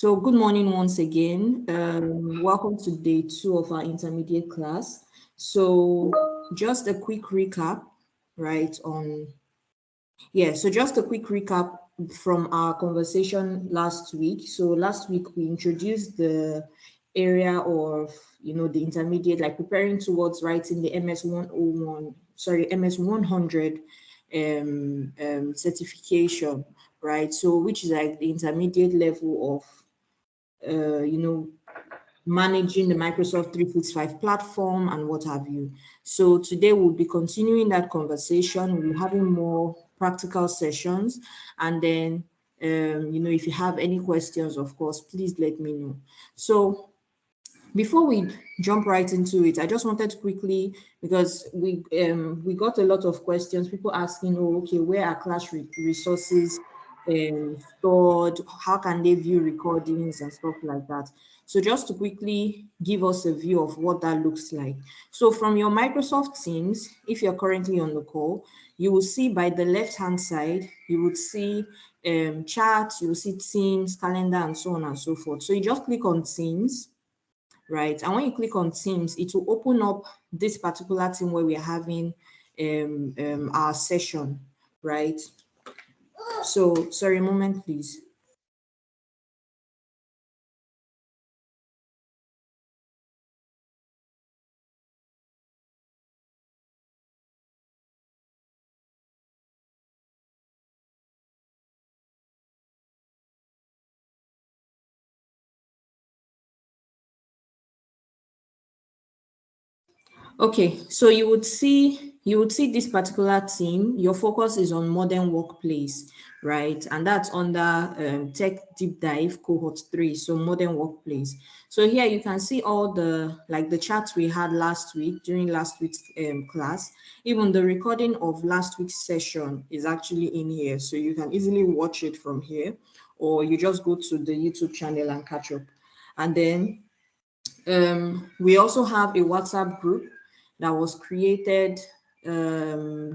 So good morning once again. Welcome to day 2 of our intermediate class. So just a quick recap, right? So just a quick recap from our conversation last week. So last week we introduced the area of, the intermediate, like preparing towards writing the MS 101, MS 100 certification, right? So which is like the intermediate level of managing the Microsoft 365 platform and what have you. So today we'll be continuing that conversation. We'll be having more practical sessions. And then, if you have any questions, of course, please let me know. So before we jump right into it, I just wanted to quickly, because we got a lot of questions, people asking, oh, okay, where are class resources stored? How can they view recordings and stuff like that? So just to quickly give us a view of what that looks like. So from your Microsoft Teams, if you're currently on the call, you will see by the left-hand side, you would see charts, you will see Teams, calendar, and so on and so forth. So you just click on Teams, right? And when you click on Teams, it will open up this particular team where we're having our session, right? So, sorry, a moment, please. Okay, so you would see this particular team. Your focus is on modern workplace, right? And that's under Tech Deep Dive Cohort 3, so modern workplace. So here you can see all the chats we had last week during last week's class. Even the recording of last week's session is actually in here, so you can easily watch it from here, or you just go to the YouTube channel and catch up. And then we also have a WhatsApp group that was created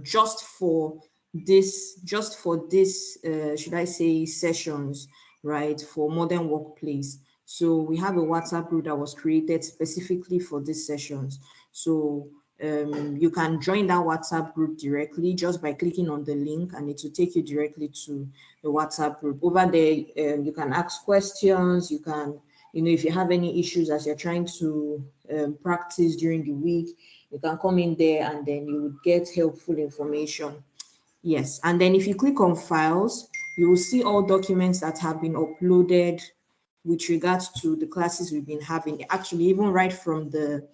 just for this, should I say, sessions, right, for modern workplace. So we have a WhatsApp group that was created specifically for these sessions. So you can join that WhatsApp group directly just by clicking on the link, and it will take you directly to the WhatsApp group. Over there, you can ask questions, you can, if you have any issues as you're trying to practice during the week, you can come in there and then you would get helpful information. Yes, and then if you click on files, you will see all documents that have been uploaded with regards to the classes we've been having, actually even right from the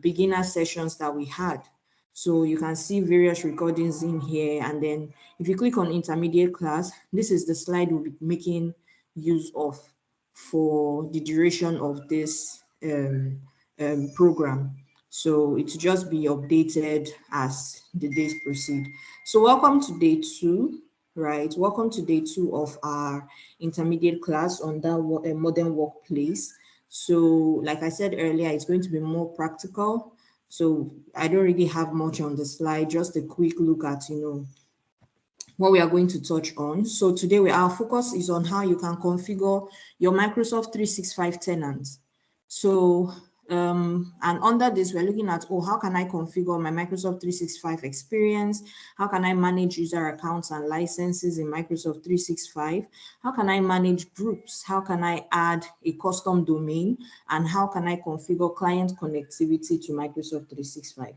beginner sessions that we had. So you can see various recordings in here. And then if you click on intermediate class, this is the slide we'll be making use of for the duration of this program. So it will just be updated as the days proceed. So welcome to day 2, right? Welcome to day 2 of our intermediate class on that modern workplace. So like I said earlier, it's going to be more practical. So I don't really have much on the slide, just a quick look at, what we are going to touch on. So today our focus is on how you can configure your Microsoft 365 tenants. So, and under this, we're looking at, how can I configure my Microsoft 365 experience? How can I manage user accounts and licenses in Microsoft 365? How can I manage groups? How can I add a custom domain? And how can I configure client connectivity to Microsoft 365?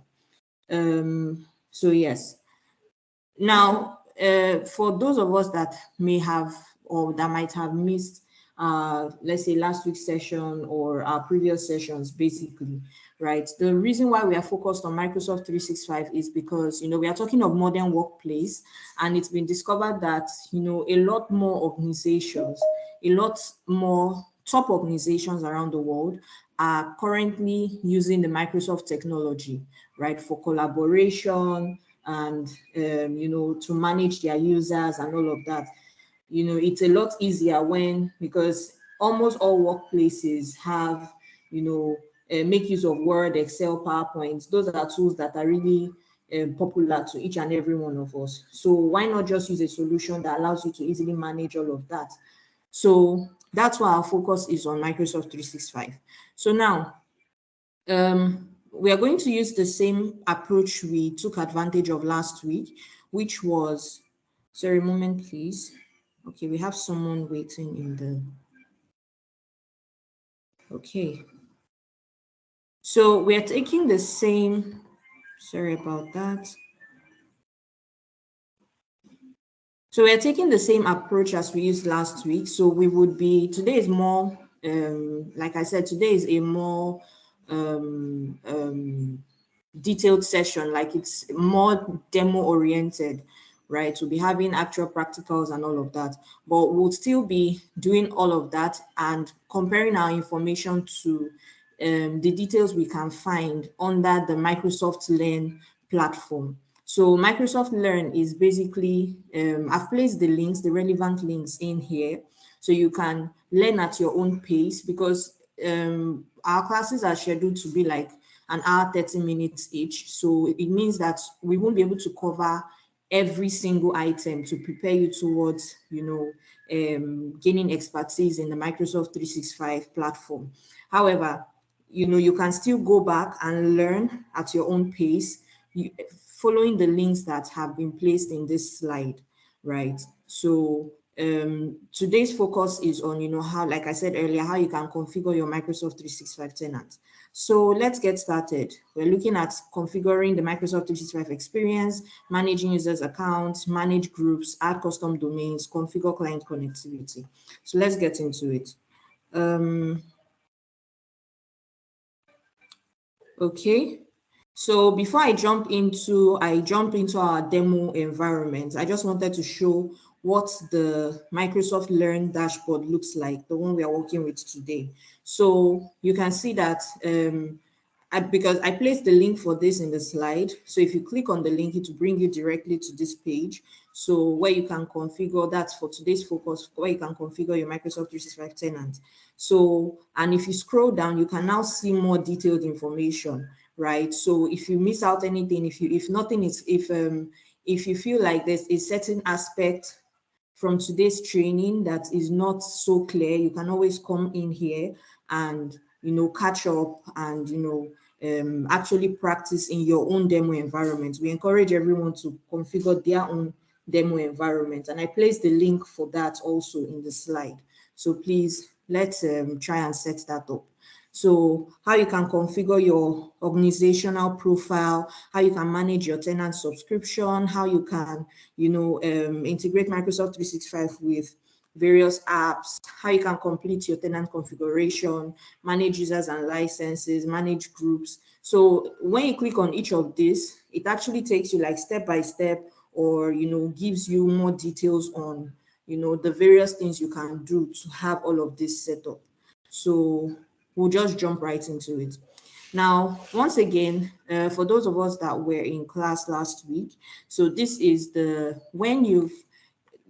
So yes. Now, for those of us that may have or that might have missed, let's say last week's session or our previous sessions, basically, right? The reason why we are focused on Microsoft 365 is because, we are talking of modern workplace, and it's been discovered that, a lot more organizations, a lot more top organizations around the world are currently using the Microsoft technology, right, for collaboration, and to manage their users and all of that. It's a lot easier because almost all workplaces have make use of Word, Excel, PowerPoint. Those are tools that are really popular to each and every one of us. So why not just use a solution that allows you to easily manage all of that? So That's why our focus is on Microsoft 365. So now, we are going to use the same approach we took advantage of last week, which was, sorry, a moment, please. Okay, we have someone waiting in the, okay. So we are taking the same, sorry about that. So we're taking the same approach as we used last week. So we would be, today is more, like I said, today is a more detailed session, like it's more demo oriented, right? We'll be having actual practicals and all of that, but we'll still be doing all of that and comparing our information to the details we can find under the Microsoft Learn platform. So Microsoft Learn is basically, I've placed the links, the relevant links in here, so you can learn at your own pace, because our classes are scheduled to be like an hour, 30 minutes each. So it means that we won't be able to cover every single item to prepare you towards, gaining expertise in the Microsoft 365 platform. However, you can still go back and learn at your own pace, following the links that have been placed in this slide, right? So today's focus is on, how, like I said earlier, how you can configure your Microsoft 365 tenant. So let's get started. We're looking at configuring the Microsoft 365 experience, managing users' accounts, manage groups, add custom domains, configure client connectivity. So let's get into it. Okay. So before I jump into our demo environment, I just wanted to show what the Microsoft Learn dashboard looks like, the one we are working with today. So you can see that because I placed the link for this in the slide. So if you click on the link, it will bring you directly to this page. So where you can configure, that's for today's focus, where you can configure your Microsoft 365 tenant. So, and if you scroll down, you can now see more detailed information, right? So if you miss out anything, if you feel like there's a certain aspect from today's training that is not so clear, you can always come in here and catch up and actually practice in your own demo environment. We encourage everyone to configure their own demo environment, and I placed the link for that also in the slide. So please, let's try and set that up. So how you can configure your organizational profile, how you can manage your tenant subscription, how you can, integrate Microsoft 365 with various apps, how you can complete your tenant configuration, manage users and licenses, manage groups. So when you click on each of these, it actually takes you like step by step, or, gives you more details on, the various things you can do to have all of this set up. So we'll just jump right into it. Now, once again, for those of us that were in class last week, so this is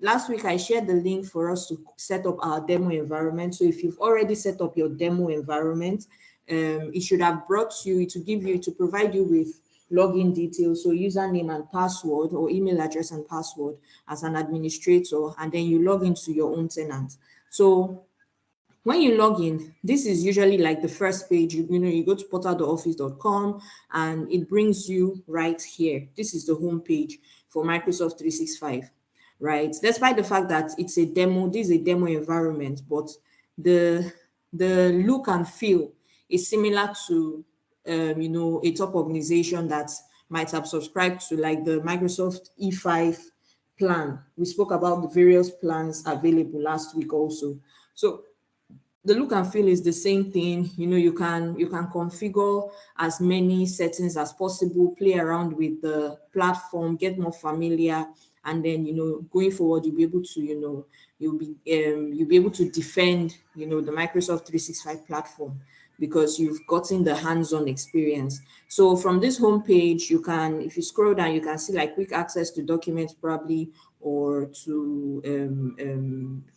last week I shared the link for us to set up our demo environment. So if you've already set up your demo environment, it should have provide you with login details, so username and password, or email address and password as an administrator, and then you log into your own tenant. So when you log in, this is usually like the first page. You go to portal.office.com and it brings you right here. This is the home page for Microsoft 365, right? Despite the fact that it's a demo, this is a demo environment, but the look and feel is similar to a top organization that might have subscribed to like the Microsoft E5 plan. We spoke about the various plans available last week also. So the look and feel is the same thing. You can configure as many settings as possible, play around with the platform, get more familiar, and then going forward you'll be able to you'll be able to defend the Microsoft 365 platform, because you've gotten the hands-on experience. So from this home page, you can, if you scroll down, you can see like quick access to documents probably, or to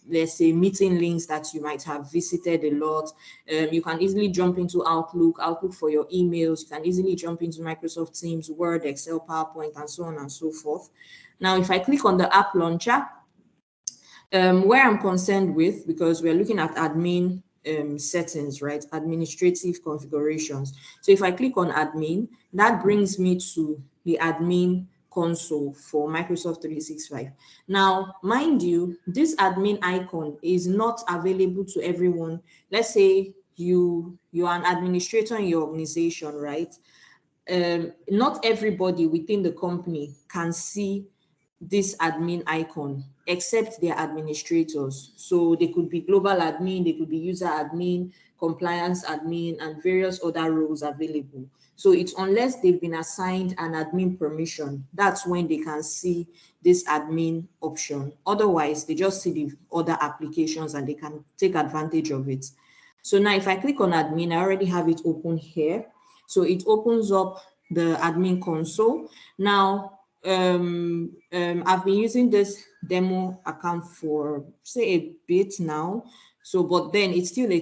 let's say meeting links that you might have visited a lot. You can easily jump into Outlook for your emails. You can easily jump into Microsoft Teams, Word, Excel, PowerPoint, and so on and so forth. Now, if I click on the app launcher, Where I'm concerned with, because we're looking at admin settings, right? Administrative configurations. So if I click on admin, that brings me to the admin console for Microsoft 365. Now, mind you, this admin icon is not available to everyone. Let's say you're an administrator in your organization, right? Not everybody within the company can see this admin icon except their administrators. So they could be global admin, they could be user admin, compliance admin, and various other roles available. So it's unless they've been assigned an admin permission, that's when they can see this admin option. Otherwise, they just see the other applications and they can take advantage of it. So now if I click on admin, I already have it open here. So it opens up the admin console. Now, I've been using this demo account for say a bit now. So, but then it's still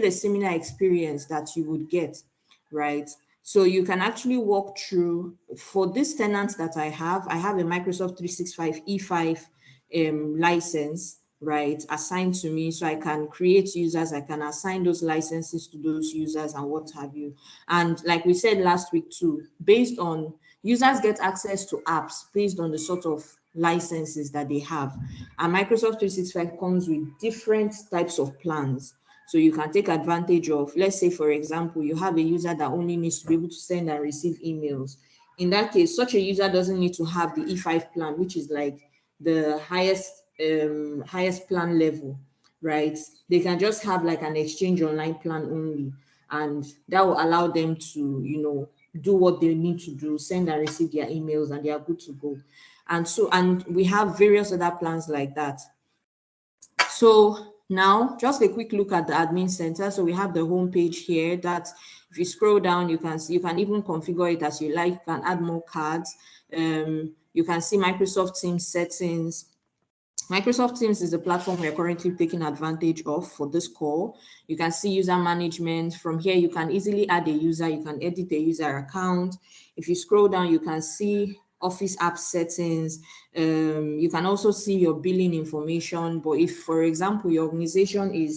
a similar experience that you would get, right? So you can actually walk through for this tenant that I have a Microsoft 365 E5 license, right, assigned to me. So I can create users, I can assign those licenses to those users and what have you. And like we said last week too, based on users get access to apps based on the sort of licenses that they have. And Microsoft 365 comes with different types of plans. So you can take advantage of, let's say, for example, you have a user that only needs to be able to send and receive emails. In that case, such a user doesn't need to have the E5 plan, which is like the highest plan level, right? They can just have like an Exchange Online plan only, and that will allow them to, do what they need to do, send and receive their emails, and they are good to go. And we have various other plans like that. So now just a quick look at the admin center. So we have the home page here that if you scroll down, you can see, you can even configure it as you like. You can add more cards. You can see Microsoft Teams settings. Microsoft Teams is the platform we're currently taking advantage of for this call. You can see user management. From here, you can easily add a user. You can edit a user account. If you scroll down, you can see Office app settings. You can also see your billing information. But if, for example, your organization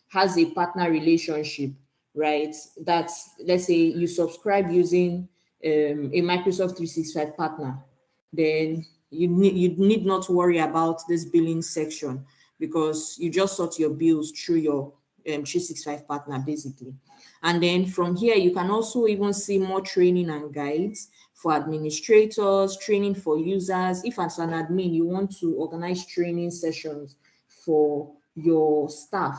has a partner relationship, right? That's, let's say you subscribe using a Microsoft 365 partner, then you need not worry about this billing section because you just sort your bills through your 365 partner basically. And then from here, you can also even see more training and guides for administrators, training for users. If as an admin, you want to organize training sessions for your staff,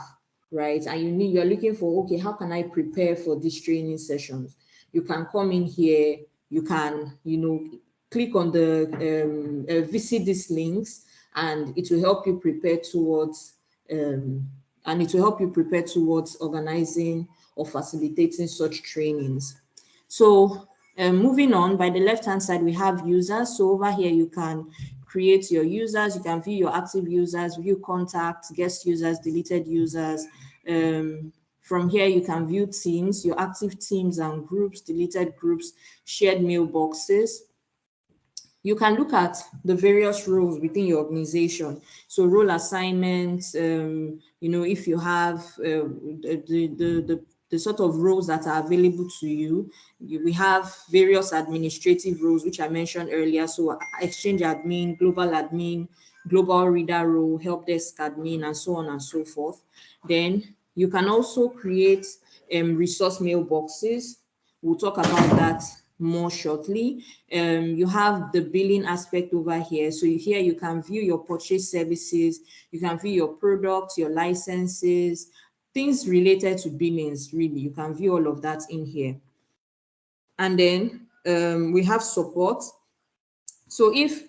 right? And you're looking for, okay, how can I prepare for these training sessions? You can come in here, you can, click on the visit these links, and it will help you prepare towards organizing or facilitating such trainings. So moving on, by the left hand side we have users. So over here you can create your users, you can view your active users, view contacts, guest users, deleted users. From here you can view teams, your active teams and groups, deleted groups, shared mailboxes. You can look at the various roles within your organization. So role assignments, if you have the sort of roles that are available to you. We have various administrative roles, which I mentioned earlier. So Exchange admin, global reader role, help desk admin, and so on and so forth. Then you can also create resource mailboxes. We'll talk about that more shortly. You have the billing aspect over here. So here you can view your purchase services, you can view your products, your licenses, things related to billings, really. You can view all of that in here. And then we have support. So if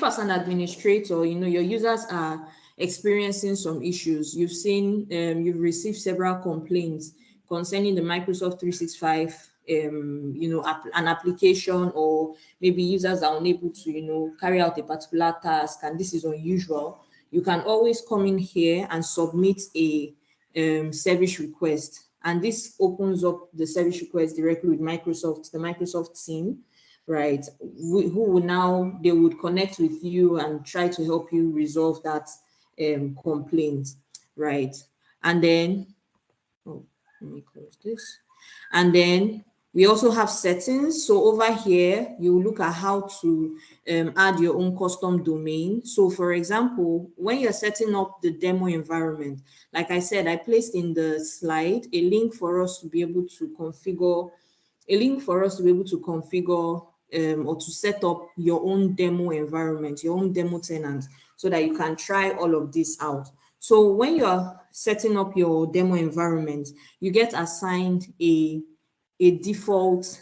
as an administrator, your users are experiencing some issues, you've received several complaints concerning the Microsoft 365, an application, or maybe users are unable to, carry out a particular task, and this is unusual, you can always come in here and submit a service request. And this opens up the service request directly with the Microsoft team. right? Who will now, they would connect with you and try to help you resolve that complaint, right? And then, oh, let me close this. And then we also have settings. So over here, you look at how to add your own custom domain. So for example, when you're setting up the demo environment, like I said, I placed in the slide a link for us to be able to configure, or to set up your own demo environment, your own demo tenant, so that you can try all of this out. So when you're setting up your demo environment, you get assigned a default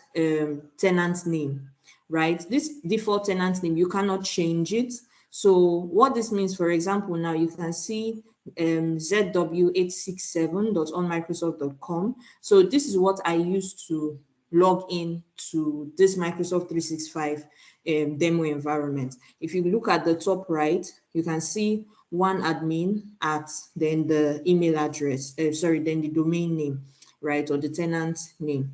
tenant name, right? This default tenant name, you cannot change it. So what this means, for example, now you can see zw867.onmicrosoft.com. So this is what I use to log in to this Microsoft 365 demo environment. If you look at the top right, you can see one admin at then the email address, then the domain name, right, or the tenant name.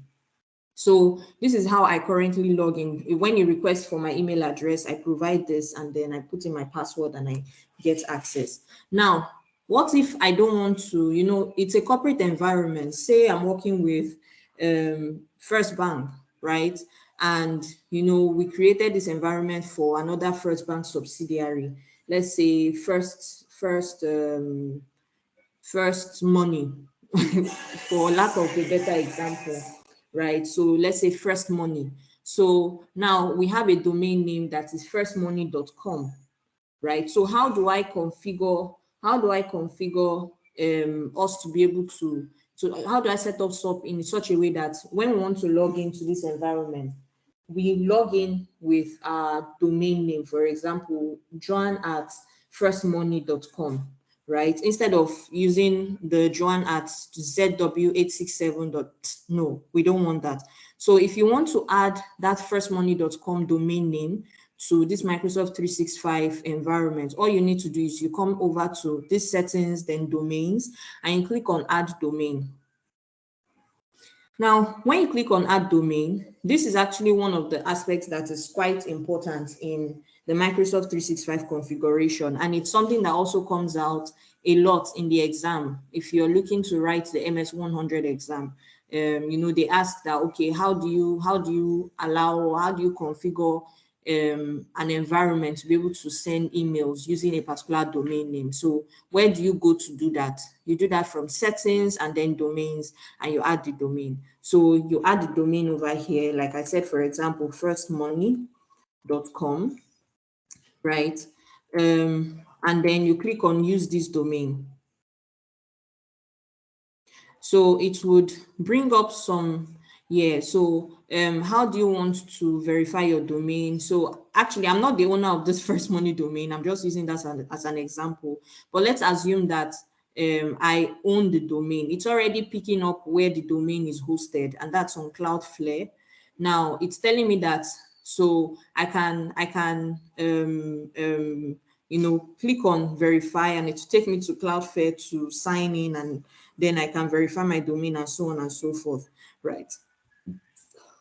So this is how I currently log in. When you request for my email address, I provide this and then I put in my password and I get access. Now, what if I don't want to, it's a corporate environment. Say I'm working with First Bank, right? And, we created this environment for another First Bank subsidiary. Let's say First Money, for lack of a better example, right? So let's say First Money. So now we have a domain name that is firstmoney.com, right? So how do I configure us to be able to how do I set us up in such a way that when we want to log into this environment, we log in with our domain name, for example, joan@firstmoney.com, right? Instead of using the Joan at zw867. No, we don't want that. So if you want to add that firstmoney.com domain name to this Microsoft 365 environment, all you need to do is you come over to this settings, then domains, and you click on add domain. Now, when you click on add domain, this is actually one of the aspects that is quite important in the Microsoft 365 configuration. And it's something that also comes out a lot in the exam. If you're looking to write the MS 100 exam, they ask that, okay, how do you configure an environment to be able to send emails using a particular domain name? So where do you go to do that? You do that from settings and then domains, and you add the domain. So you add the domain over here, like I said, for example, firstmoney.com, right? And then you click on use this domain. So it would bring up some, so how do you want to verify your domain? So actually, I'm not the owner of this First Money domain. I'm just using that as an example. But let's assume that I own the domain. It's already picking up where the domain is hosted, and that's on Cloudflare. Now it's telling me that, so I can click on verify, and it will take me to Cloudflare to sign in, and then I can verify my domain and so on and so forth, right?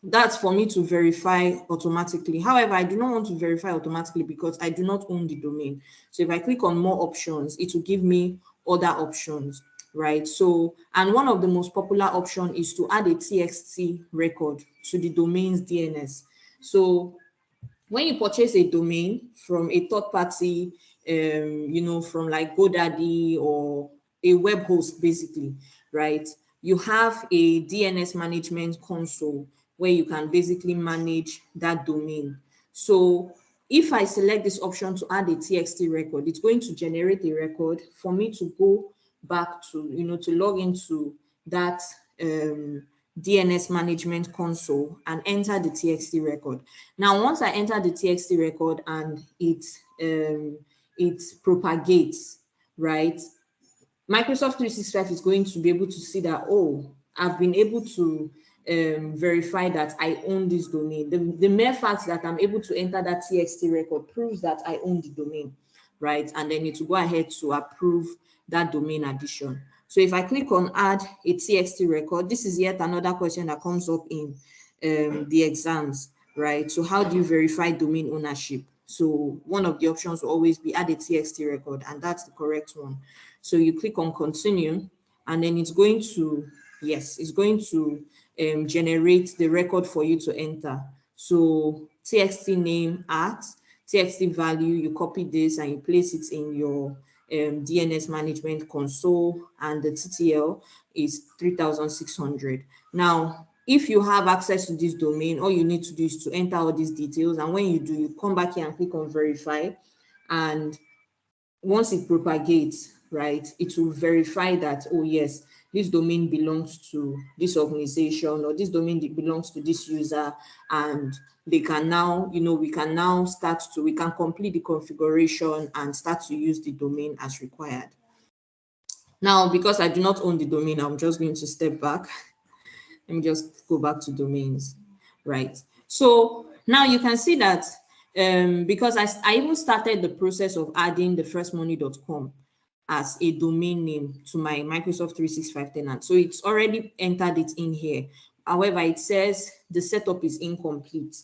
That's for me to verify automatically. However, I do not want to verify automatically because I do not own the domain. So if I click on more options, it will give me other options, right? So, and one of the most popular option is to add a Txt record to the domains DNS. So when you purchase a domain from a third party, from like GoDaddy or a web host, basically, right? You have a DNS management console where you can basically manage that domain. So if I select this option to add a Txt record, it's going to generate a record for me to go back to, to log into that DNS management console and enter the Txt record. Now, once I enter the Txt record and it propagates, right? Microsoft 365 is going to be able to see that, oh, I've been able to verify that I own this domain. The mere fact that I'm able to enter that Txt record proves that I own the domain, right? And then it will go ahead to approve that domain addition. So if I click on add a Txt record, this is yet another question that comes up in the exams, right? So how do you verify domain ownership? So one of the options will always be add a Txt record, and that's the correct one. So you click on continue, and then it's going to, yes, it's going to generate the record for you to enter. So Txt name at, Txt value, you copy this and you place it in your DNS management console, and the TTL is 3600. Now, if you have access to this domain, all you need to do is to enter all these details, and when you do, you come back here and click on verify, and once it propagates, right, it will verify that, oh yes, this domain belongs to this organization, or this domain belongs to this user, and they can now, we can now we can complete the configuration and start to use the domain as required. Now, because I do not own the domain, I'm just going to step back. Let me just go back to domains, right? So now you can see that because I even started the process of adding the firstmoney.com as a domain name to my Microsoft 365 tenant. So it's already entered it in here. However, it says the setup is incomplete,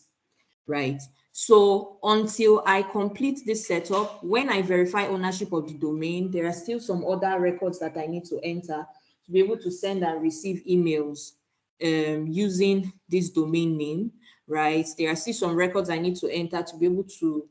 right? So until I complete this setup, when I verify ownership of the domain, there are still some other records that I need to enter to be able to send and receive emails using this domain name, right? There are still some records I need to enter to be able to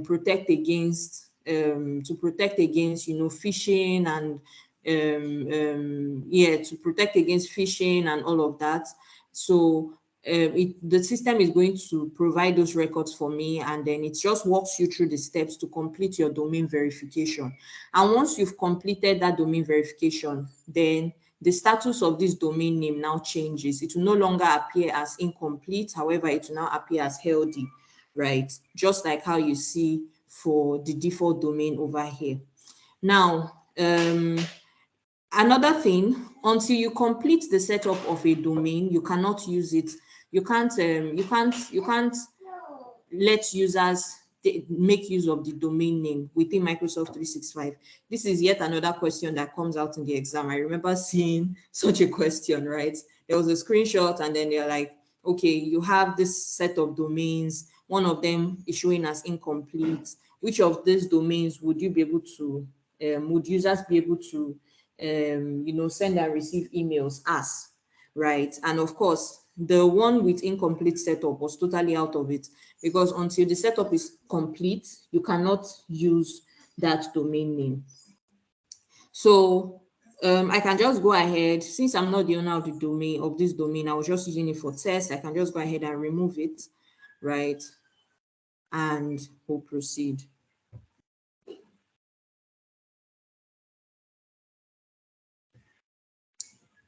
protect against phishing and to protect against phishing and all of that. So the system is going to provide those records for me, and then it just walks you through the steps to complete your domain verification. And once you've completed that domain verification, then the status of this domain name now changes. It will no longer appear as incomplete. However, it will now appear as healthy, right? Just like how you see for the default domain over here. Now, another thing, until you complete the setup of a domain, you cannot use it. You can't let users make use of the domain name within Microsoft 365. This is yet another question that comes out in the exam. I remember seeing such a question, right? There was a screenshot, and then they're like, okay, you have this set of domains. One of them is showing as incomplete. Which of these domains would you be able to, would users be able to, send and receive emails as, right? And of course, the one with incomplete setup was totally out of it, because until the setup is complete, you cannot use that domain name. So I can just go ahead, since I'm not the owner of the domain, of this domain, I was just using it for test. I can just go ahead and remove it, right? And we'll proceed.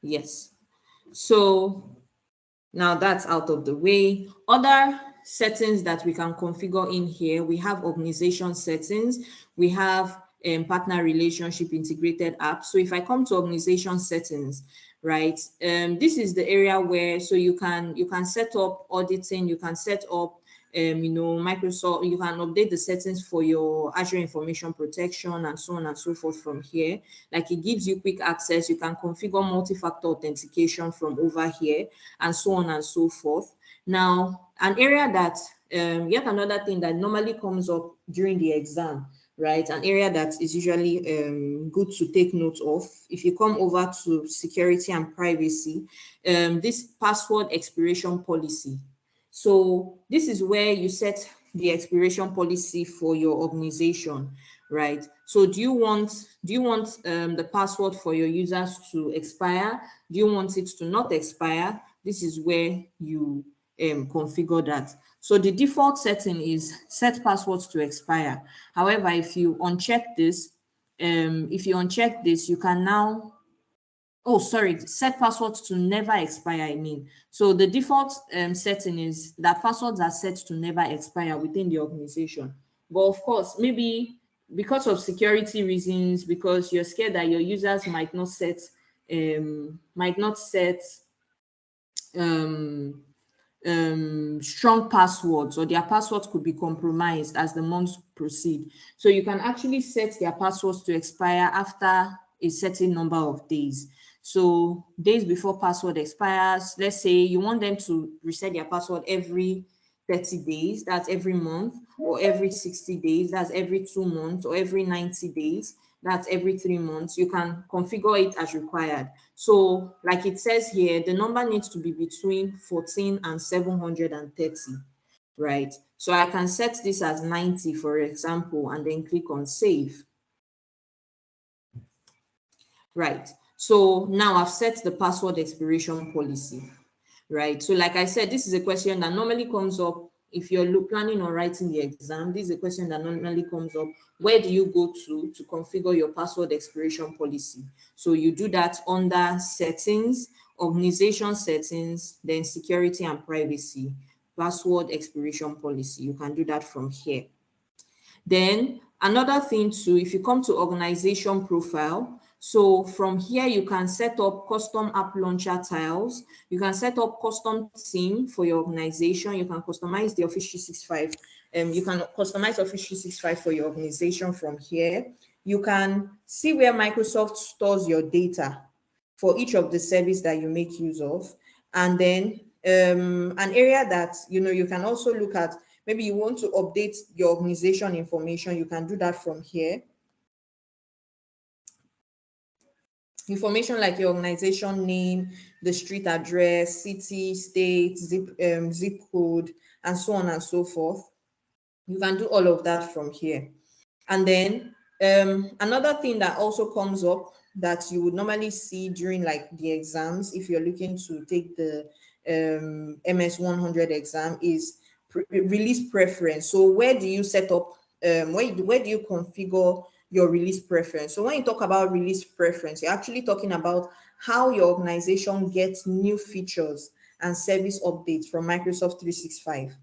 Yes. So now that's out of the way. Other settings that we can configure in here, we have organization settings, we have partner relationship integrated apps. So if I come to organization settings, right, this is the area where, so you can set up auditing, you can set up Microsoft, you can update the settings for your Azure information protection and so on and so forth from here. Like, it gives you quick access. You can configure multi-factor authentication from over here and so on and so forth. Now, an area that, yet another thing that normally comes up during the exam, right? An area that is usually good to take note of. If you come over to security and privacy, this password expiration policy. So this is where you set the expiration policy for your organization, right? So do you want the password for your users to expire? Do you want it to not expire? This is where you configure that. So the default setting is set passwords to expire. However, if you uncheck this, you can now, oh, sorry, set passwords to never expire, I mean. So the default setting is that passwords are set to never expire within the organization. But of course, maybe because of security reasons, because you're scared that your users might not set strong passwords, or their passwords could be compromised as the months proceed. So you can actually set their passwords to expire after a certain number of days. So days before password expires, let's say you want them to reset their password every 30 days, that's every month, or every 60 days, that's every 2 months, or every 90 days, that's every 3 months. You can configure it as required. So like it says here, the number needs to be between 14 and 730, right? So I can set this as 90, for example, and then click on save. Right. So now I've set the password expiration policy, right? So like I said, this is a question that normally comes up if you're planning on writing the exam. This is a question that normally comes up. Where do you go to configure your password expiration policy? So you do that under settings, organization settings, then security and privacy, password expiration policy. You can do that from here. Then another thing too, if you come to organization profile, so from here you can set up custom app launcher tiles. You can set up custom theme for your organization. You can customize the Office 365. You can customize Office 365 for your organization from here. You can see where Microsoft stores your data for each of the service that you make use of. And then an area that you can also look at, maybe you want to update your organization information, you can do that from here. Information like your organization name, the street address, city, state, zip code, and so on and so forth. You can do all of that from here. And then another thing that also comes up that you would normally see during like the exams, if you're looking to take the MS 100 exam, is release preference. So where do you set up, where do you configure your release preference? So when you talk about release preference, you're actually talking about how your organization gets new features and service updates from Microsoft 365.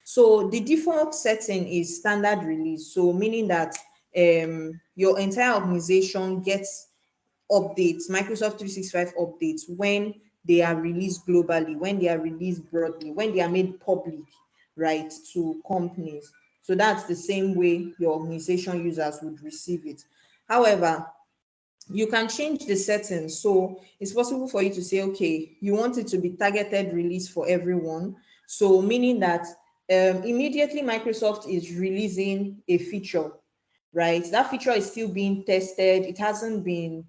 So the default setting is standard release. So meaning that your entire organization gets updates, Microsoft 365 updates, when they are released globally, when they are released broadly, when they are made public, right, to companies. So that's the same way your organization users would receive it. However, you can change the settings. So it's possible for you to say, okay, you want it to be targeted release for everyone. So meaning that immediately Microsoft is releasing a feature, right? That feature is still being tested. It hasn't been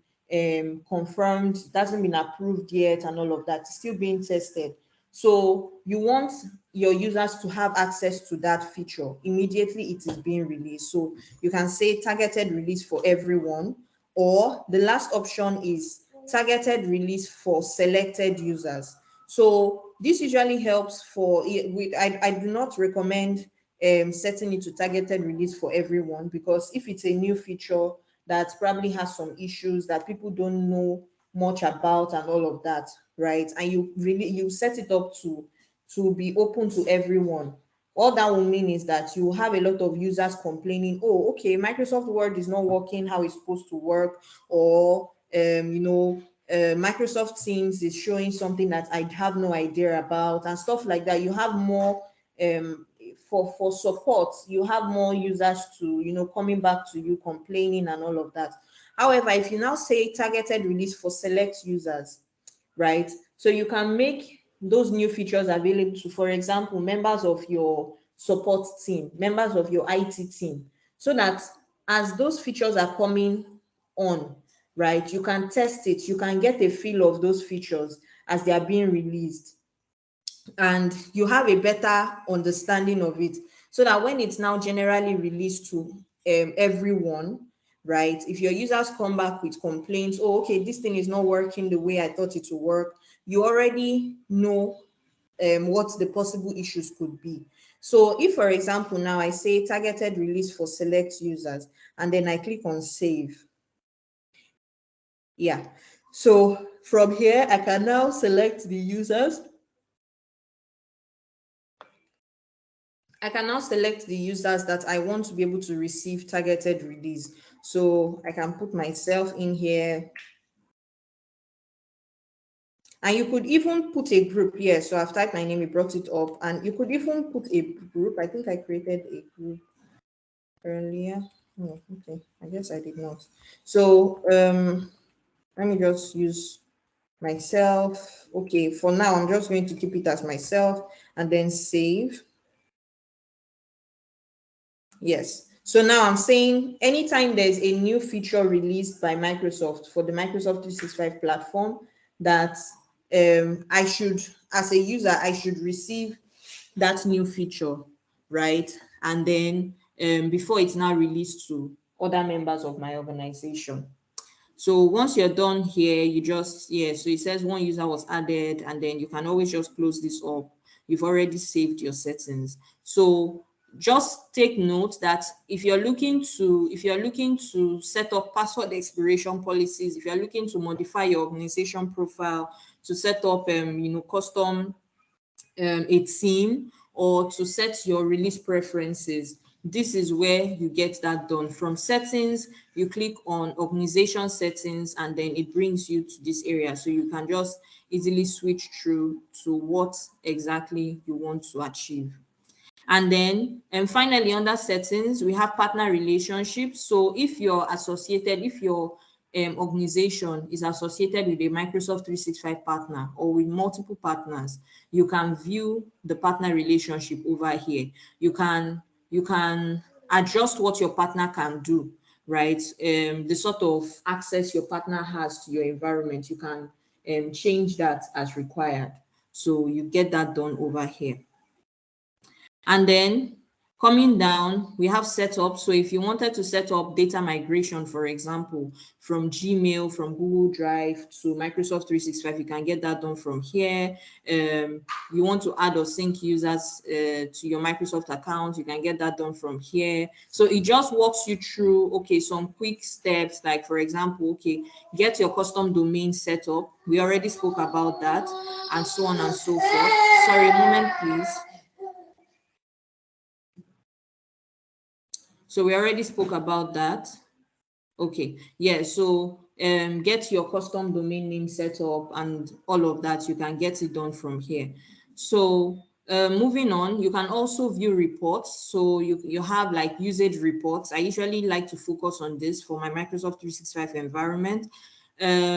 confirmed. It hasn't been approved yet and all of that. It's still being tested. So you want your users to have access to that feature immediately it is being released. So you can say targeted release for everyone, or the last option is targeted release for selected users. So this usually helps for, I do not recommend setting it to targeted release for everyone, because if it's a new feature that probably has some issues that people don't know much about and all of that, right? And you set it up to be open to everyone. All that will mean is that you have a lot of users complaining, oh, okay, Microsoft Word is not working how it's supposed to work, or Microsoft Teams is showing something that I have no idea about, and stuff like that. You have more for support, you have more users to coming back to you complaining and all of that. However, if you now say targeted release for select users, right, so you can make those new features available to, for example, members of your support team, members of your IT team, so that as those features are coming on, right, you can test it, you can get a feel of those features as they are being released, and you have a better understanding of it, so that when it's now generally released to everyone, right, if your users come back with complaints, oh, okay, this thing is not working the way I thought it would work, you already know what the possible issues could be. So if, for example, now I say targeted release for select users, and then I click on save. Yeah, so from here I can now select the users. I can now select the users that I want to be able to receive targeted release. So I can put myself in here. And you could even put a group here. So I've typed my name, it brought it up. And you could even put a group. I think I created a group earlier. Oh, okay. I guess I did not. So let me just use myself. Okay, for now, I'm just going to keep it as myself and then save. Yes. So now I'm saying anytime there's a new feature released by Microsoft for the Microsoft 365 platform, that I should, as a user, I should receive that new feature, right? And then before it's now released to other members of my organization. So once you're done here, you just, yeah, so it says one user was added, and then you can always just close this up. You've already saved your settings. So just take note that if you're looking to set up password expiration policies, if you're looking to modify your organization profile, to set up custom a theme, or to set your release preferences, this is where you get that done. From settings, you click on organization settings, and then it brings you to this area, so you can just easily switch through to what exactly you want to achieve. And then, and finally, under settings, we have partner relationships. So if you're associated, if your organization is associated with a Microsoft 365 partner or with multiple partners, you can view the partner relationship over here. You can adjust what your partner can do, right? The sort of access your partner has to your environment, you can change that as required. So you get that done over here. And then coming down, we have setup. So if you wanted to set up data migration, for example, from Gmail, from Google Drive to Microsoft 365, you can get that done from here. You want to add or sync users to your Microsoft account, you can get that done from here. So it just walks you through, okay, some quick steps, like for example, okay, get your custom domain set up. We already spoke about that, and so on and so forth. Sorry, a moment, please. So we already spoke about that. Okay, yeah, so get your custom domain name set up and all of that. You can get it done from here. So moving on, you can also view reports. So you have like usage reports. I usually like to focus on this for my Microsoft 365 environment. This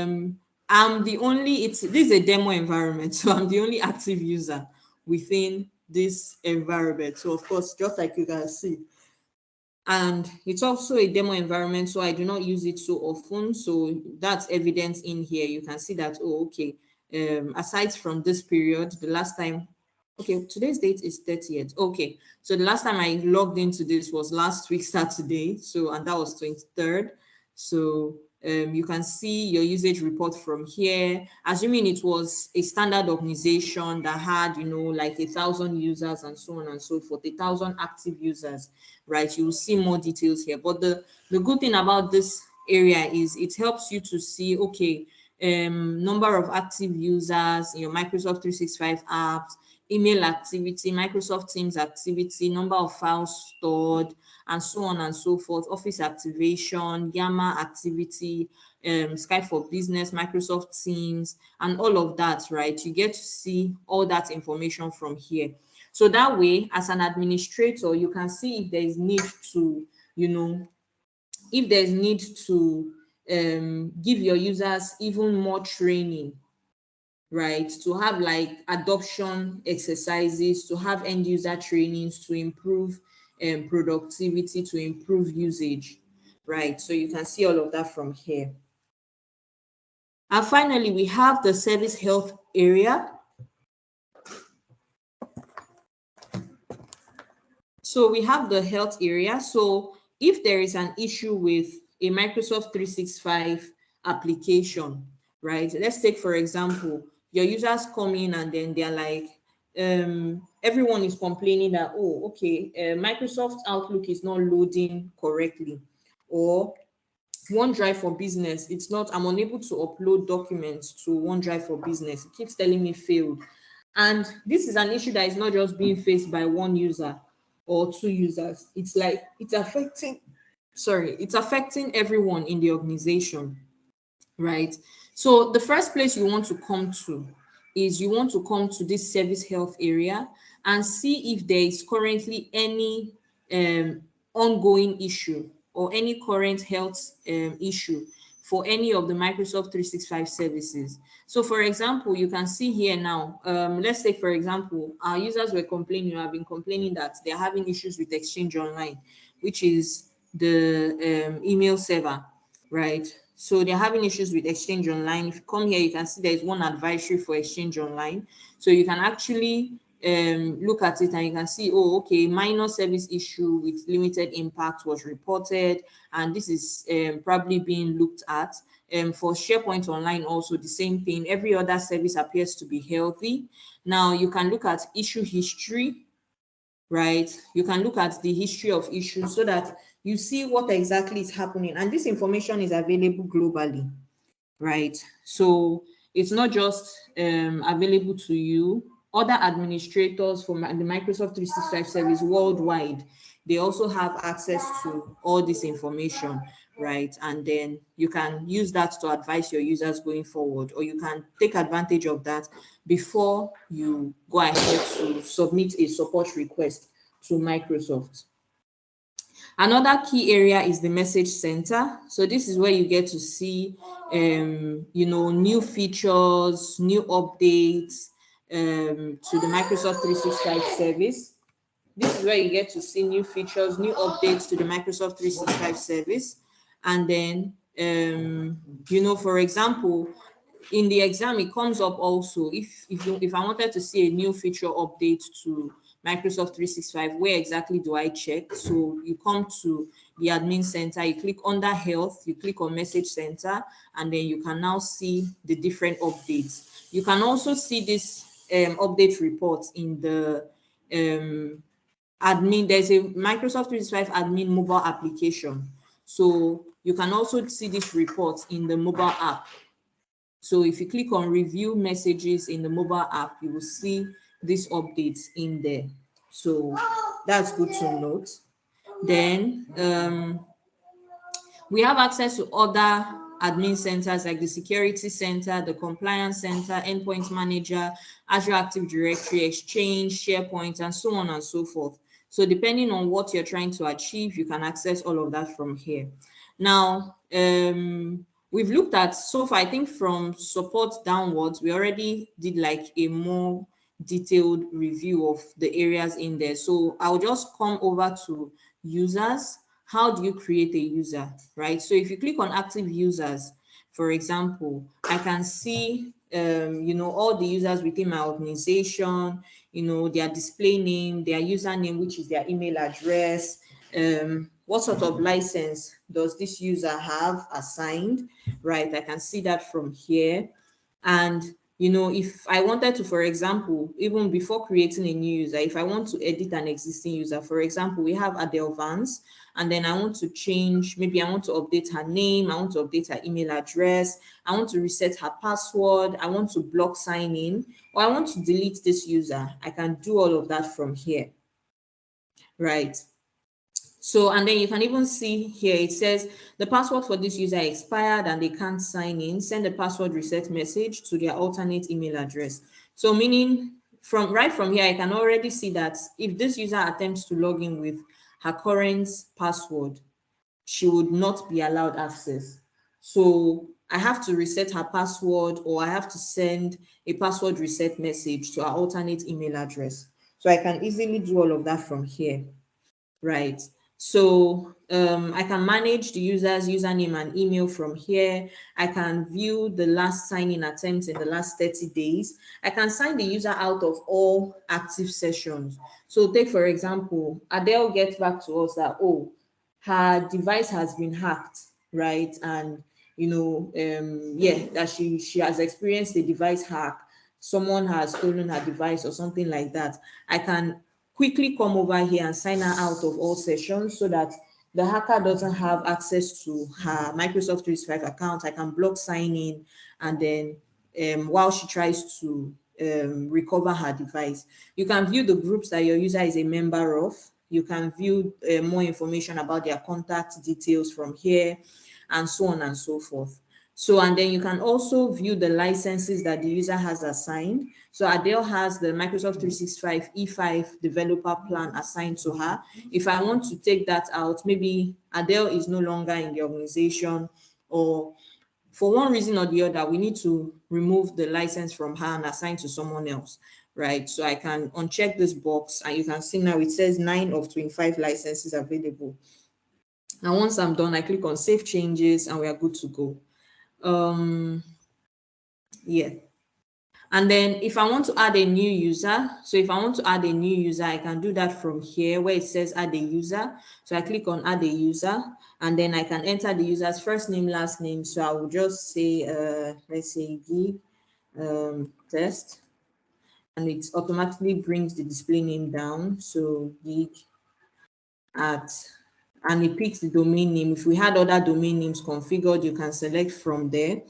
is a demo environment, so I'm the only active user within this environment. So of course, just like you can see, and it's also a demo environment, so I do not use it so often. So that's evidence in here. You can see that, oh, okay, aside from this period, the last time, okay, today's date is 30th. Okay, so the last time I logged into this was last week Saturday, so, and that was 23rd. So you can see your usage report from here, assuming it was a standard organization that had, like 1,000 users and so on and so forth, 1,000 active users, right? You will see more details here. But the good thing about this area is it helps you to see, okay, number of active users in your Microsoft 365 apps, email activity, Microsoft Teams activity, number of files stored, and so on and so forth, Office activation, Yammer activity, Skype for Business, Microsoft Teams, and all of that, right? You get to see all that information from here. So that way, as an administrator, you can see if there is need to, if there's need to give your users even more training, right? To have like adoption exercises, to have end user trainings to improve productivity, to improve usage, right? So you can see all of that from here. And finally, we have the service health area. So we have the health area. So if there is an issue with a Microsoft 365 application, right? Let's take, for example, your users come in and then they're like, everyone is complaining that, oh, okay, Microsoft Outlook is not loading correctly, or OneDrive for Business, I'm unable to upload documents to OneDrive for Business. It keeps telling me failed. And this is an issue that is not just being faced by one user or two users. It's like, it's affecting everyone in the organization, right? So the first place you want to come to is you want to come to this service health area and see if there is currently any ongoing issue or any current health issue for any of the Microsoft 365 services. So for example, you can see here now, let's say, for example, our users have been complaining that they're having issues with Exchange Online. which is the email server, right? So they're having issues with Exchange Online. If you come here, you can see there's one advisory for Exchange Online. So you can actually look at it and you can see, oh, okay, minor service issue with limited impact was reported, and this is probably being looked at. For SharePoint Online, also the same thing. Every other service appears to be healthy. Now you can look at issue history, right? You can look at the history of issues so that you see what exactly is happening. And this information is available globally, right? So it's not just available to you. Other administrators from the Microsoft 365 service worldwide, they also have access to all this information, right? And then you can use that to advise your users going forward, or you can take advantage of that before you go ahead to submit a support request to Microsoft. Another key area is the message center. So this is where you get to see, new features, new updates to the Microsoft 365 service. This is where you get to see new features, new updates to the Microsoft 365 service. And then, for example, in the exam, it comes up also if I wanted to see a new feature update to Microsoft 365, where exactly do I check? So you come to the admin center, you click under health, you click on message center, and then you can now see the different updates. You can also see this update report in the admin. There's a Microsoft 365 admin mobile application. So you can also see this report in the mobile app. So if you click on review messages in the mobile app, you will see these updates in there. So that's good to note. Then we have access to other admin centers like the security center, the compliance center, endpoint manager, Azure Active Directory, Exchange, SharePoint, and so on and so forth. So depending on what you're trying to achieve, you can access all of that from here. Now, we've looked at, so far, I think from support downwards, we already did like a more detailed review of the areas in there. So I'll just come over to users. How do you create a user, right? So if you click on active users, for example, I can see, all the users within my organization, their display name, their username, which is their email address, what sort of license does this user have assigned, right? I can see that from here. And if I wanted to, for example, even before creating a new user, if I want to edit an existing user, for example, we have Adele Vance, and then I want to change, maybe I want to update her name, I want to update her email address, I want to reset her password, I want to block sign in, or I want to delete this user. I can do all of that from here, right? So, and then you can even see here, it says the password for this user expired and they can't sign in. Send a password reset message to their alternate email address. So meaning right from here, I can already see that if this user attempts to log in with her current password, she would not be allowed access. So I have to reset her password, or I have to send a password reset message to her alternate email address. So I can easily do all of that from here, right? So I can manage the user's username and email from here. I can view the last sign-in attempts in the last 30 days. I can sign the user out of all active sessions. So take, for example, Adele gets back to us that, oh, her device has been hacked, right? And, that she has experienced a device hack. Someone has stolen her device or something like that. I can quickly come over here and sign her out of all sessions so that the hacker doesn't have access to her Microsoft 365 account. I can block sign in, and then while she tries to recover her device. You can view the groups that your user is a member of. You can view more information about their contact details from here, and so on and so forth. So, and then you can also view the licenses that the user has assigned. So Adele has the Microsoft 365 E5 developer plan assigned to her. If I want to take that out, maybe Adele is no longer in the organization, or for one reason or the other, we need to remove the license from her and assign to someone else. right? So I can uncheck this box and you can see now it says 9 of 25 licenses available. And once I'm done, I click on save changes and we are good to go. Yeah. And then if I want to add a new user, so if I want to add a new user, I can do that from here where it says add a user. So I click on add a user and then I can enter the user's first name, last name. So I will just say, let's say gig test, and it automatically brings the display name down. So gig at, and it picks the domain name. If we had other domain names configured, you can select from there.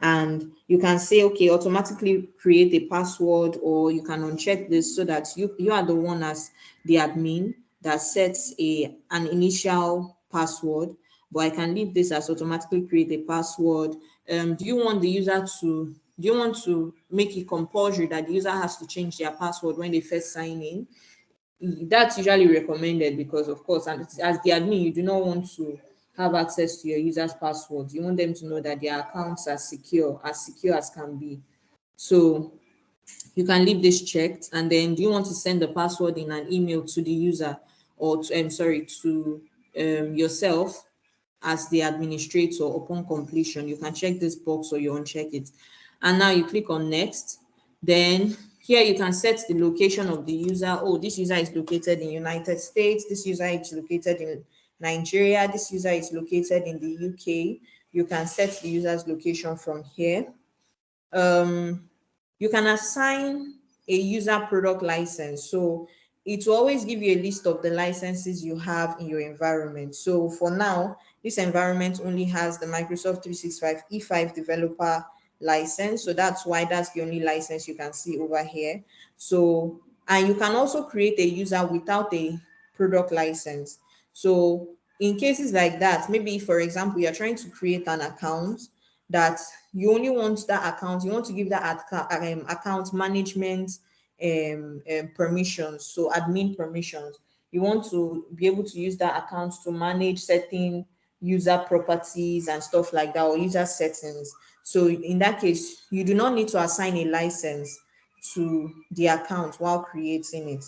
And you can say, okay, automatically create a password, or you can uncheck this so that you are the one as the admin that sets an initial password. But I can leave this as automatically create a password. Do you want the user to, do you want to make it compulsory that the user has to change their password when they first sign in? That's usually recommended because, of course, and as the admin, you do not want to have access to your users' passwords. You want them to know that their accounts are secure as can be. So you can leave this checked. And then do you want to send the password in an email to the user, or to, to yourself as the administrator upon completion? You can check this box or you uncheck it. And now you click on next. Then here you can set the location of the user. Oh, this user is located in United States. This user is located in Nigeria. This user is located in the UK. You can set the user's location from here. You can assign a user product license. So it will always give you a list of the licenses you have in your environment. So for now, this environment only has the Microsoft 365 E5 developer license. So that's why that's the only license you can see over here. So, and you can also create a user without a product license. So in cases like that, maybe for example, you're trying to create an account that you only want that account, you want to give that account management permissions, so admin permissions. You want to be able to use that account to manage certain user properties and stuff like that, or user settings. So in that case, you do not need to assign a license to the account while creating it,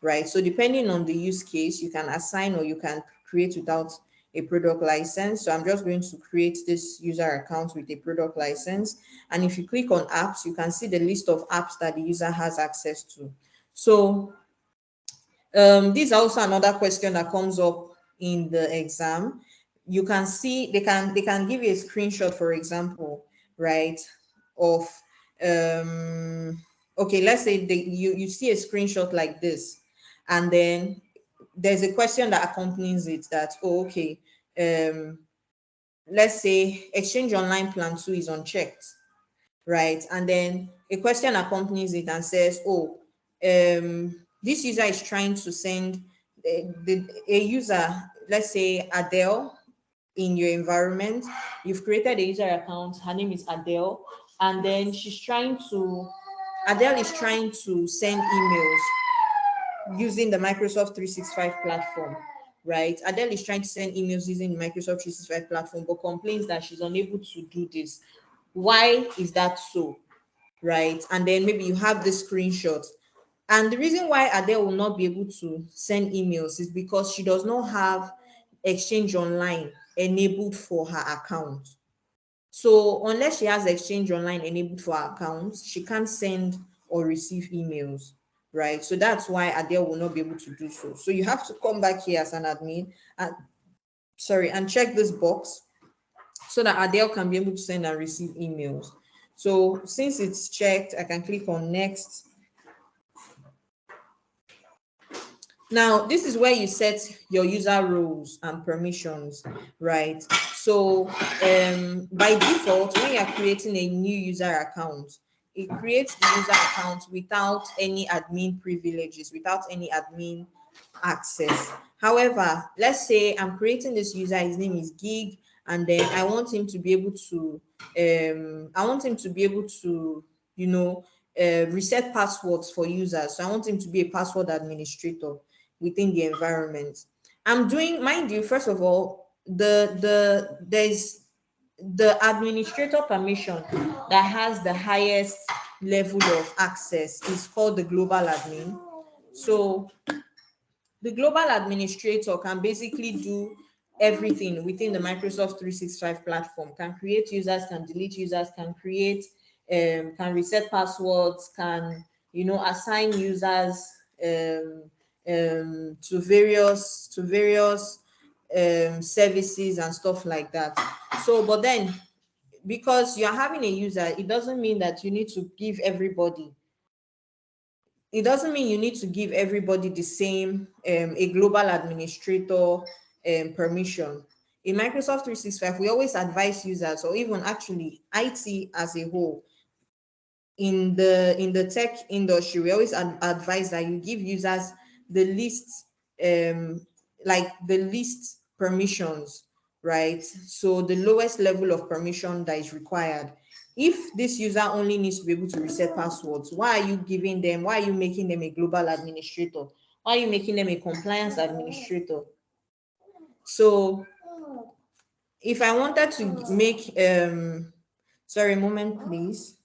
right? So depending on the use case, you can assign or you can create without a product license. So I'm just going to create this user account with a product license. And if you click on apps, you can see the list of apps that the user has access to. So this is also another question that comes up in the exam. You can see they can give you a screenshot, for example, right, of okay, let's say you see a screenshot like this, and then there's a question that accompanies it that, oh, okay, let's say Exchange Online Plan 2 is unchecked, right? And then a question accompanies it and says, oh, this user is trying to send a user, let's say Adele, in your environment. You've created a user account, her name is Adele, and then Adele is trying to send emails using the Microsoft 365 platform, right? Adele is trying to send emails using the Microsoft 365 platform, but complains that she's unable to do this. Why is that so, right? And then maybe you have this screenshot. And the reason why Adele will not be able to send emails is because she does not have Exchange Online enabled for her account. So unless she has Exchange Online enabled for her account, she can't send or receive emails, right? So that's why Adele will not be able to do so. So you have to come back here as an admin and and check this box so that Adele can be able to send and receive emails. So since it's checked, I can click on next. Now, this is where you set your user roles and permissions, right? So by default, when you're creating a new user account, it creates the user account without any admin privileges, without any admin access. However, let's say I'm creating this user, his name is Gig, and then I want him to be able to, reset passwords for users. So I want him to be a password administrator within the environment. I'm doing, mind you, first of all, there's the administrator permission that has the highest level of access is called the global admin. So the global administrator can basically do everything within the Microsoft 365 platform, can create users, can delete users, can create, can reset passwords, can, assign users to various services and stuff like that. So, but then because you're having a user, it doesn't mean that you need to give everybody it doesn't mean you need to give everybody the same a global administrator permission. In Microsoft 365, we always advise users, or even actually IT as a whole, in the tech industry, we always advise that you give users the least the least permissions, right? So the lowest level of permission that is required. If this user only needs to be able to reset passwords, why are you making them a global administrator? Why are you making them a compliance administrator? So if I wanted to make sorry, a moment please.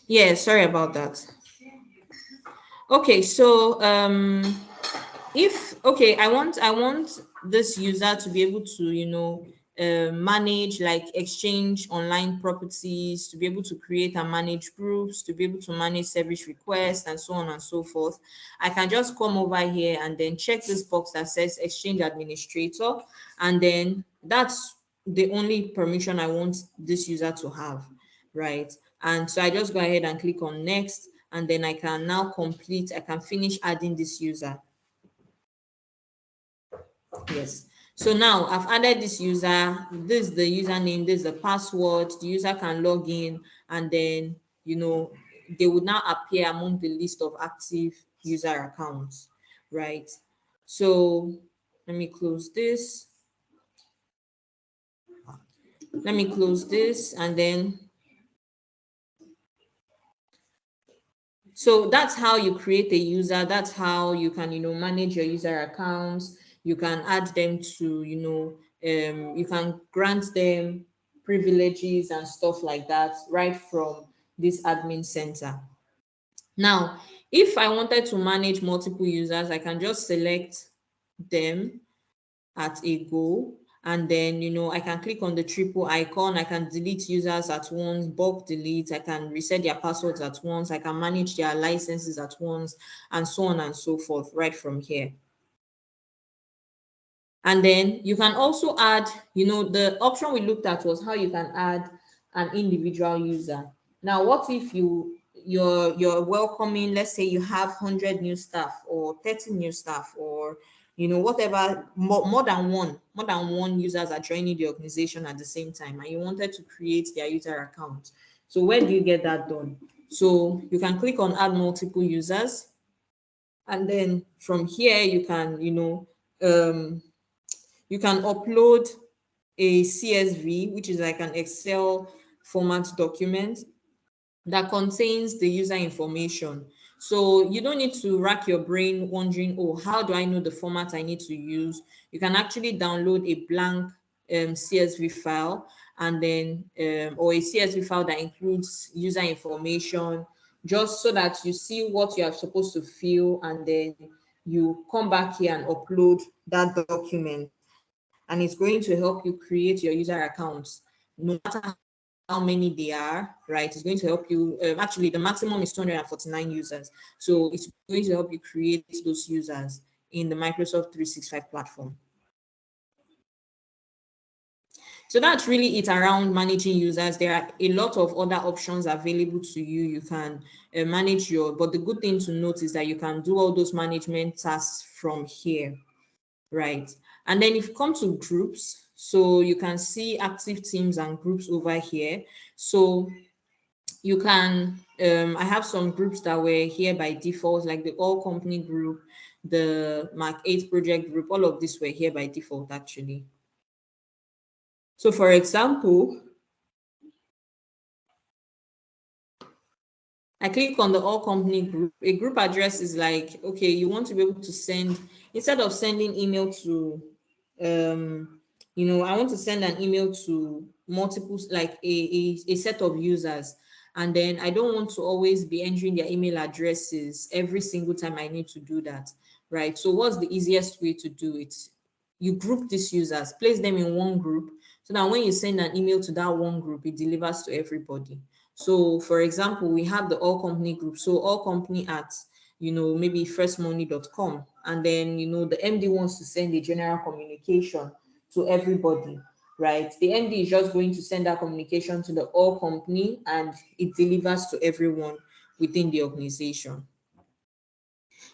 Yeah, sorry about that. Okay, so if okay, I want this user to be able to manage, like, exchange online properties, to be able to create and manage groups, to be able to manage service requests, and so on and so forth. I can just come over here and then check this box that says exchange administrator, and then that's the only permission I want this user to have, right? And so I just go ahead and click on next, and then I can now I can finish adding this user. Yes. So now I've added this user. This is the username, this is the password. The user can log in, and then they would now appear among the list of active user accounts, right? So let me close this. And then so that's how you create a user. That's how you can, manage your user accounts. You can add them to, you can grant them privileges and stuff like that right from this admin center. Now, if I wanted to manage multiple users, I can just select them at a go, and then I can click on the triple icon. I can delete users at once, bulk delete. I can reset their passwords at once. I can manage their licenses at once, and so on and so forth right from here. And then you can also add, the option we looked at was how you can add an individual user. Now, what if you're welcoming, let's say you have 100 new staff or 30 new staff, or whatever, more than one users are joining the organization at the same time, and you wanted to create their user account. So where do you get that done? So you can click on add multiple users, and then from here you can upload a CSV, which is like an Excel format document that contains the user information. So you don't need to rack your brain wondering, oh, how do I know the format I need to use? You can actually download a blank CSV file, and then or a CSV file that includes user information, just so that you see what you are supposed to fill, and then you come back here and upload that document, and it's going to help you create your user accounts, no matter how many they are, right? It's going to help you. Actually, the maximum is 249 users. So it's going to help you create those users in the Microsoft 365 platform. So that's really it around managing users. There are a lot of other options available to you. You can manage but the good thing to note is that you can do all those management tasks from here, right? And then if you come to groups, So you can see active teams and groups over here. So you can, I have some groups that were here by default, like the all company group, the Mark 8 project group, all of these were here by default actually. So for example, I click on the all company group. A group address is like, okay, you want to be able to send, instead of sending email to, I want to send an email to multiple, like a set of users. And then I don't want to always be entering their email addresses every single time I need to do that, right? So what's the easiest way to do it? You group these users, place them in one group, so that when you send an email to that one group, it delivers to everybody. So for example, we have the all company group. So all company at, maybe firstmoney.com. And then, the MD wants to send a general communication to everybody, right? The MD is just going to send that communication to the all company and it delivers to everyone within the organization.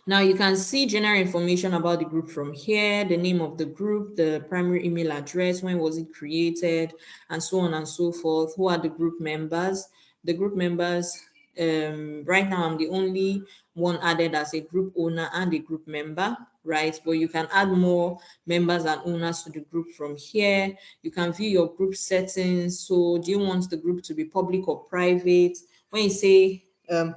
Now you can see general information about the group from here, the name of the group, the primary email address, when was it created, and so on and so forth. Who are the group members? The group members, right now I'm the only one added as a group owner and a group member, right? But you can add more members and owners to the group from here. You can view your group settings. So do you want the group to be public or private? When you say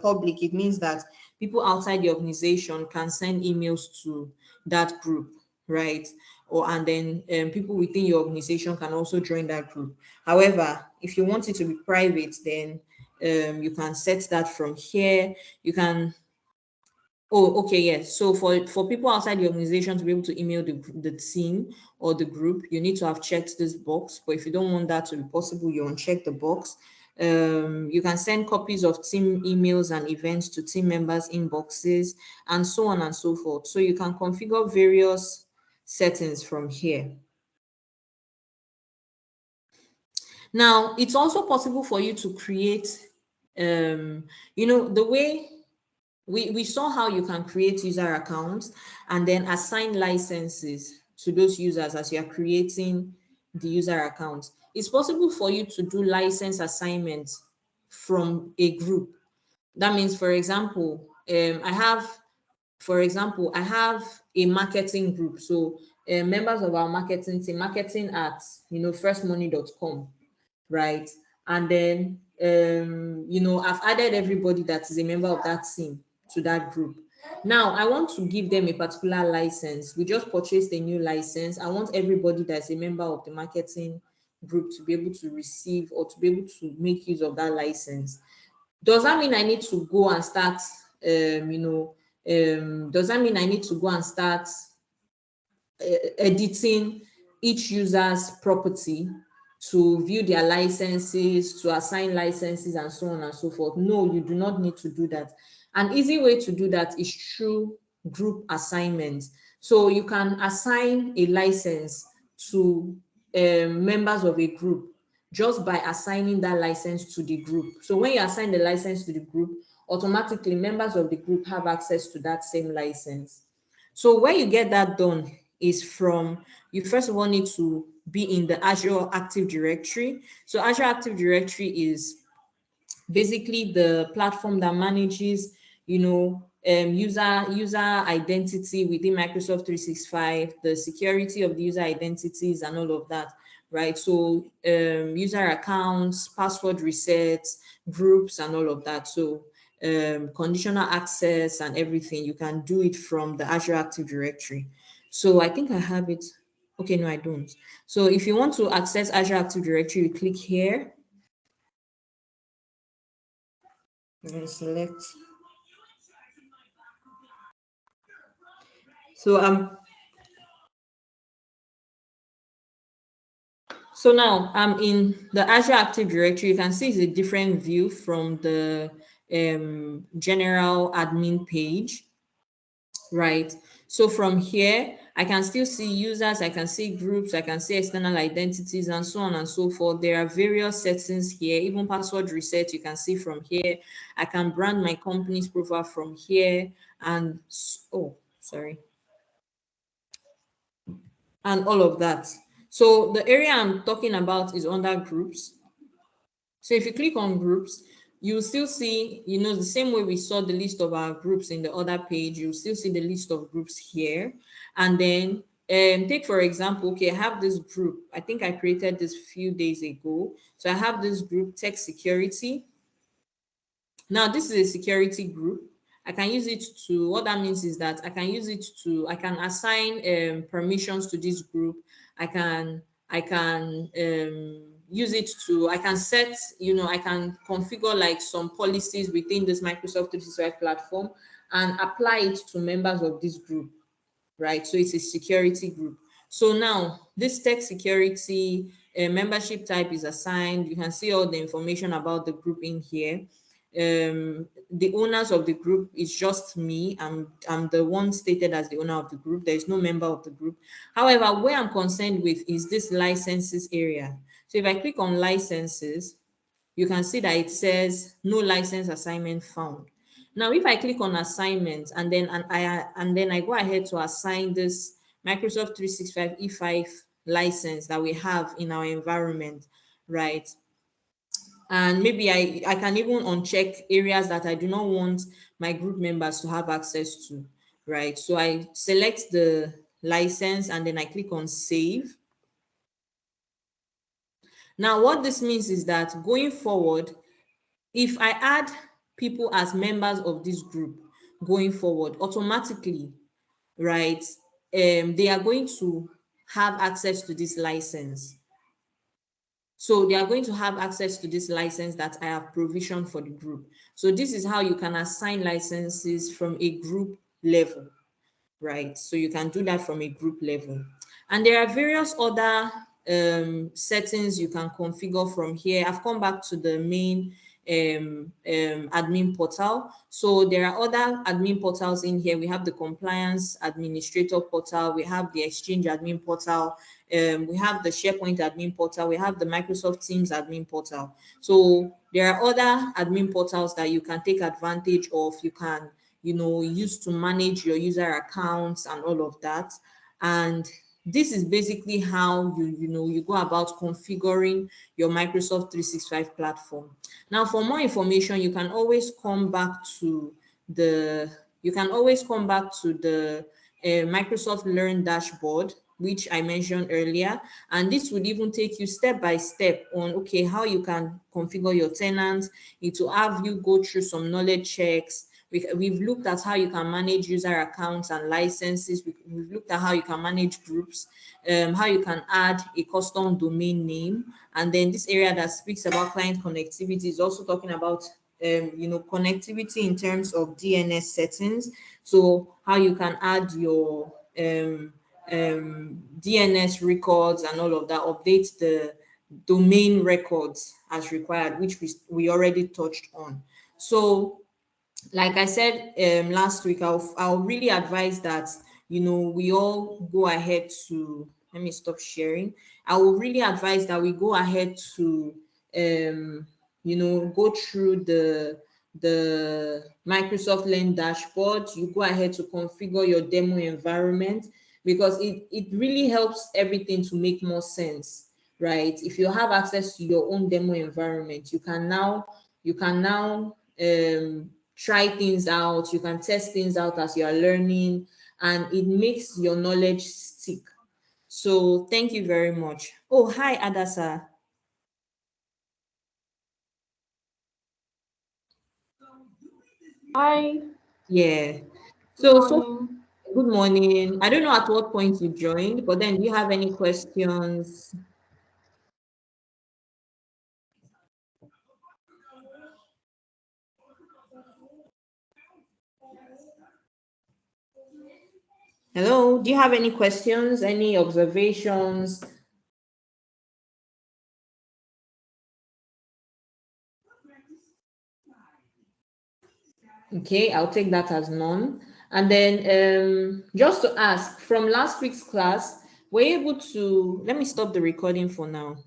public, it means that people outside the organization can send emails to that group, right? And then people within your organization can also join that group. However, if you want it to be private, then you can set that from here. You can, oh, okay, yes. So for people outside the organization to be able to email the team or the group, you need to have checked this box. But if you don't want that to be possible, you uncheck the box. You can send copies of team emails and events to team members' inboxes, and so on and so forth. So you can configure various settings from here. Now, it's also possible for you to create, the way we saw how you can create user accounts and then assign licenses to those users as you are creating the user accounts. It's possible for you to do license assignments from a group. That means, for example, I have a marketing group. So members of our marketing team, marketing at firstmoney.com, right? And then I've added everybody that is a member of that team to that group. Now I want to give them a particular license. We just purchased a new license. I want everybody that's a member of the marketing group to be able to receive or to be able to make use of that license. Does that mean I need to go and start does that mean I need to go and start editing each user's property to view their licenses, to assign licenses, and so on and so forth? No, you do not need to do that. An easy way to do that is through group assignments. So you can assign a license to members of a group just by assigning that license to the group. So when you assign the license to the group, automatically members of the group have access to that same license. So where you get that done is from, you first of all need to be in the Azure Active Directory. So Azure Active Directory is basically the platform that manages, user identity within Microsoft 365, the security of the user identities and all of that, right? So user accounts, password resets, groups and all of that. So conditional access and everything, you can do it from the Azure Active Directory. So I think I have it. Okay, no, I don't. So if you want to access Azure Active Directory, you click here. Select. So now I'm in the Azure Active Directory. You can see it's a different view from the general admin page, right? So from here, I can still see users, I can see groups, I can see external identities, and so on and so forth. There are various settings here, even password reset, you can see from here. I can brand my company's profile from here, and and all of that. So the area I'm talking about is under groups. So if you click on groups, you'll still see, the same way we saw the list of our groups in the other page, you'll still see the list of groups here. And then take, for example, okay, I have this group. I think I created this few days ago. So I have this group, tech security. Now, this is a security group. I can use it to, what that means is that I can assign permissions to this group. I can use it to, I can set, I can configure like some policies within this Microsoft 365 platform and apply it to members of this group, right? So it's a security group. So now this tech security membership type is assigned. You can see all the information about the group in here. The owners of the group is just me. I'm the one stated as the owner of the group. There is no member of the group. However, where I'm concerned with is this licenses area. So if I click on licenses, you can see that it says no license assignment found. Now, if I click on assignment and then I go ahead to assign this Microsoft 365 E5 license that we have in our environment, right? And maybe I can even uncheck areas that I do not want my group members to have access to, right? So I select the license and then I click on save. Now, what this means is that going forward, if I add people as members of this group going forward, automatically, right, they are going to have access to this license. So they are going to have access to this license that I have provisioned for the group. So this is how you can assign licenses from a group level, right? So you can do that from a group level. And there are various other settings you can configure from here. I've come back to the main admin portal. So there are other admin portals in here. We have the compliance administrator portal. We have the exchange admin portal. We have the SharePoint admin portal. We have the Microsoft Teams admin portal. So there are other admin portals that you can take advantage of. You can use to manage your user accounts and all of that. And this is basically how you go about configuring your Microsoft 365 platform. Now, for more information, you can always come back to the Microsoft Learn dashboard, which I mentioned earlier, and this would even take you step by step on how you can configure your tenants. It will have you go through some knowledge checks. We've looked at how you can manage user accounts and licenses. We've looked at how you can manage groups, how you can add a custom domain name. And then this area that speaks about client connectivity is also talking about connectivity in terms of DNS settings. So how you can add your DNS records and all of that, update the domain records as required, which we already touched on. So like I said last week, I'll really advise that we all go ahead to, let me stop sharing. I will really advise that we go ahead to go through the Microsoft Learn dashboard. You go ahead to configure your demo environment, because it really helps everything to make more sense, right? If you have access to your own demo environment, you can now try things out. You can test things out as you are learning, and it makes your knowledge stick. So thank you very much. Oh, hi, Adasa. Hi. Yeah. Good So morning. good morning. I don't know at what point you joined, but then do you have any questions? Hello, do you have any questions, any observations? Okay, I'll take that as none. And then just to ask, from last week's class, were you able to, let me stop the recording for now.